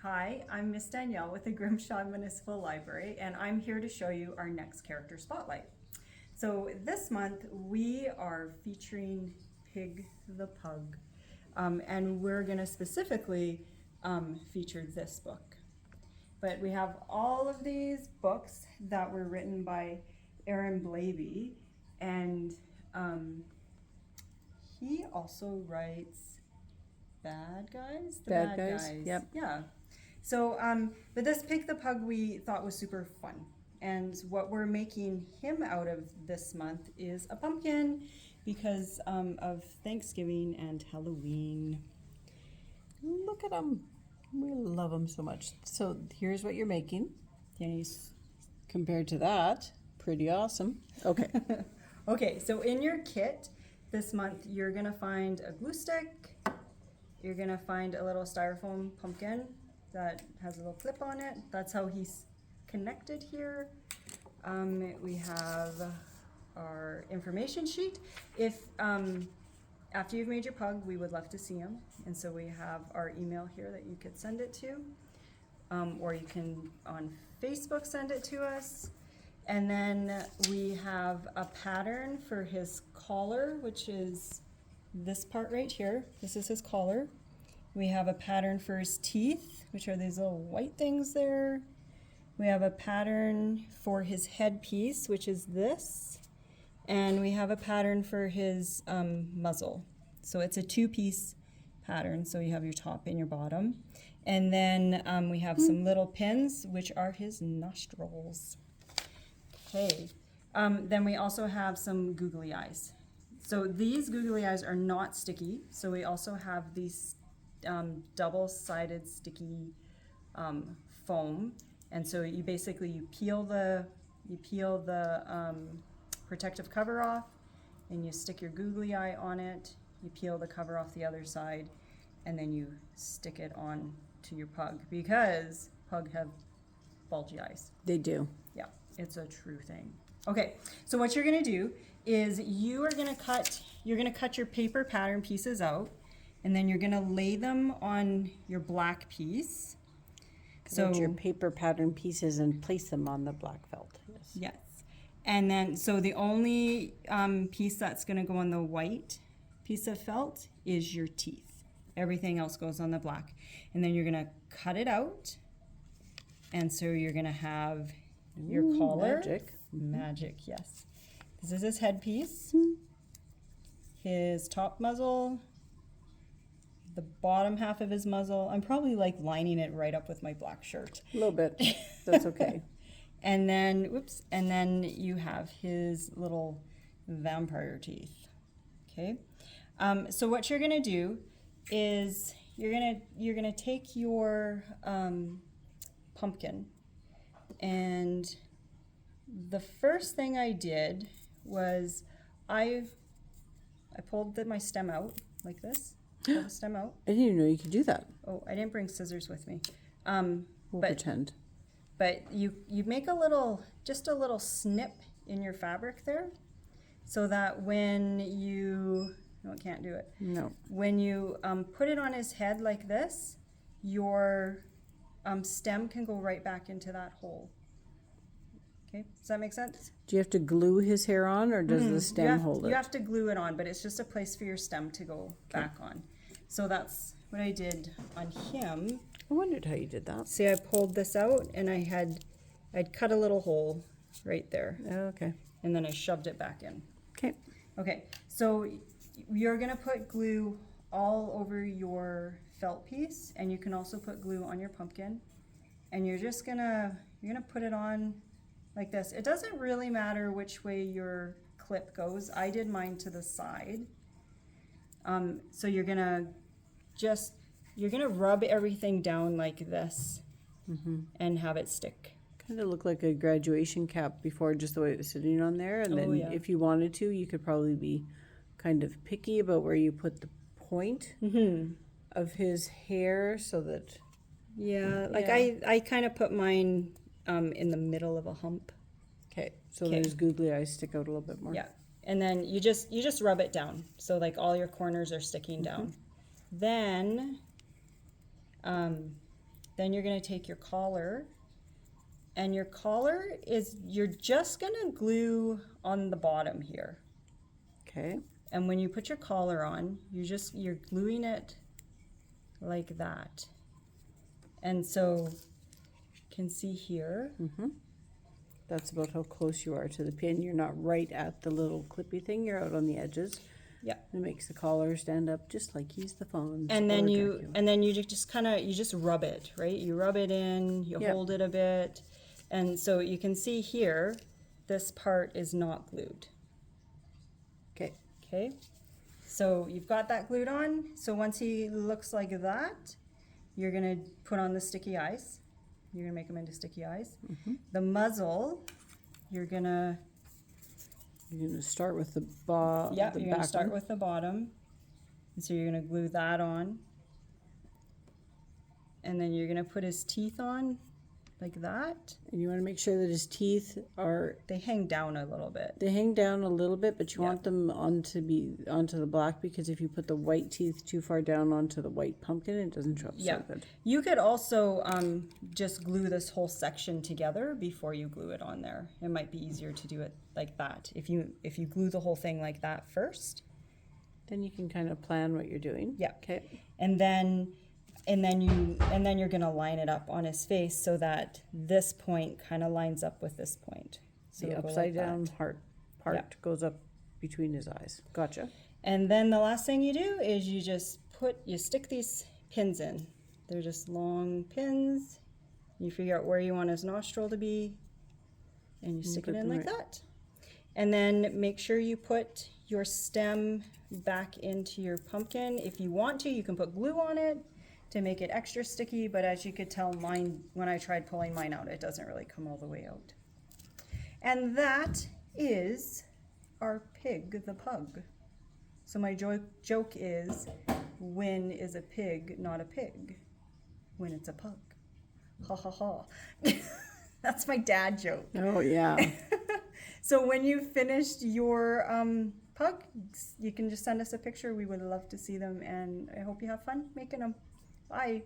Hi, I'm Miss Danielle with the Grimshaw Municipal Library, and I'm here to show you our next character spotlight. So this month we are featuring Pig the Pug, and we're going to specifically feature this book. But we have all of these books that were written by Aaron Blabey, and he also writes Bad Guys? The Bad Guys, yep. Yeah. So, but this Pig the Pug we thought was super fun. And what we're making him out of this month is a pumpkin because of Thanksgiving and Halloween. Look at them. We love them so much. So here's what you're making. Yes. Compared to that, pretty awesome. Okay. Okay, so in your kit this month, you're going to find a glue stick. You're going to find a little styrofoam pumpkin that has a little clip on it. That's how he's connected here. We have our information sheet. If after you've made your pug, we would love to see him, and so we have our email here that you could send it to, or you can on Facebook send it to us. And then we have a pattern for his collar, which is this part right here. This is his collar. We have a pattern for his teeth, which are these little white things there. We have a pattern for his headpiece, which is this. And we have a pattern for his muzzle. So it's a two-piece pattern, so you have your top and your bottom. And then we have some little pins, which are his nostrils. Okay. Then we also have some googly eyes. So these googly eyes are not sticky, so we also have these double-sided sticky foam, and so you basically you peel the protective cover off, and you stick your googly eye on it. You peel the cover off the other side, and then you stick it on to your pug because pug have bulgy eyes. They do. Yeah, it's a true thing. Okay, so what you're gonna do is you're gonna cut your paper pattern pieces out, and then you're gonna lay them on your black piece. So your paper pattern pieces and place them on the black felt. Yes. Yes. And then, so the only piece that's gonna go on the white piece of felt is your teeth. Everything else goes on the black. And then you're gonna cut it out. And so you're gonna have your collar. Magic. Magic, yes. This is his headpiece. His top muzzle. The bottom half of his muzzle. I'm probably like lining it right up with my black shirt. A little bit. That's okay. And then, whoops, and then you have his little vampire teeth. Okay. So what you're gonna do is you're gonna take your pumpkin, and the first thing I did was I pulled my stem out like this. Pull the stem out. I didn't even know you could do that. Oh, I didn't bring scissors with me. We'll pretend. But you make just a little snip in your fabric there, so that when you, no, I can't do it. No. When you put it on his head like this, your stem can go right back into that hole. Okay, does that make sense? Do you have to glue his hair on, or does the stem hold it? You have to glue it on, but it's just a place for your stem to go back on. So that's what I did on him. I wondered how you did that. See, I pulled this out, and I'd cut a little hole right there. Okay. And then I shoved it back in. Okay. Okay, so you're gonna put glue all over your felt piece, and you can also put glue on your pumpkin. And you're gonna put it on like this. It doesn't really matter which way your clip goes. I did mine to the side. So you're gonna rub everything down like this and have it stick. Kind of look like a graduation cap before, just the way it was sitting on there. And then if you wanted to, you could probably be kind of picky about where you put the point of his hair so that... Yeah, like I kind of put mine in the middle of a hump. Okay, so those googly eyes stick out a little bit more. Yeah, and then you just rub it down, so like all your corners are sticking down. Then then you're going to take your collar, and your collar is, you're just going to glue on the bottom here. Okay. And when you put your collar on, you're gluing it like that. And so you can see here. That's about how close you are to the pin. You're not right at the little clippy thing. You're out on the edges. Yeah. It makes the collar stand up just like he's the Fonz. And then or Dracula. you just kind of, you just rub it, right? You rub it in, you Yep. hold it a bit. And so you can see here, this part is not glued. Okay. Okay. So you've got that glued on. So once he looks like that, you're going to put on the sticky eyes. You're going to make them into sticky eyes. The muzzle, you're going to start with the yeah, the you're back going to start one. with the bottom. And so you're going to glue that on. And then you're going to put his teeth on like that. And you want to make sure that his teeth are, They hang down a little bit. they hang down a little bit, but you Yeah. want them onto the black, because if you put the white teeth too far down onto the white pumpkin, it doesn't show up Yeah. so good. You could also just glue this whole section together before you glue it on there. It might be easier to do it like that. If you glue the whole thing like that first, Then you can kind of plan what you're doing. Yeah. Okay. and then you're gonna line it up on his face so that this point kind of lines up with this point. So The it'll go upside like that. down heart part Yeah. goes up between his eyes. Gotcha. And then the last thing you do is you stick these pins in. They're just long pins. You figure out where you want his nostril to be, and you stick it put in them like right- that. And then make sure you put your stem back into your pumpkin. If you want to, you can put glue on it to make it extra sticky, but as you could tell, mine, when I tried pulling mine out, it doesn't really come all the way out. And that is our pig, the pug. So my joke is, when is a pig not a pig? When it's a pug. Ha ha ha. That's my dad joke. Oh, yeah. So when you've finished your pug, you can just send us a picture. We would love to see them, and I hope you have fun making them. Bye.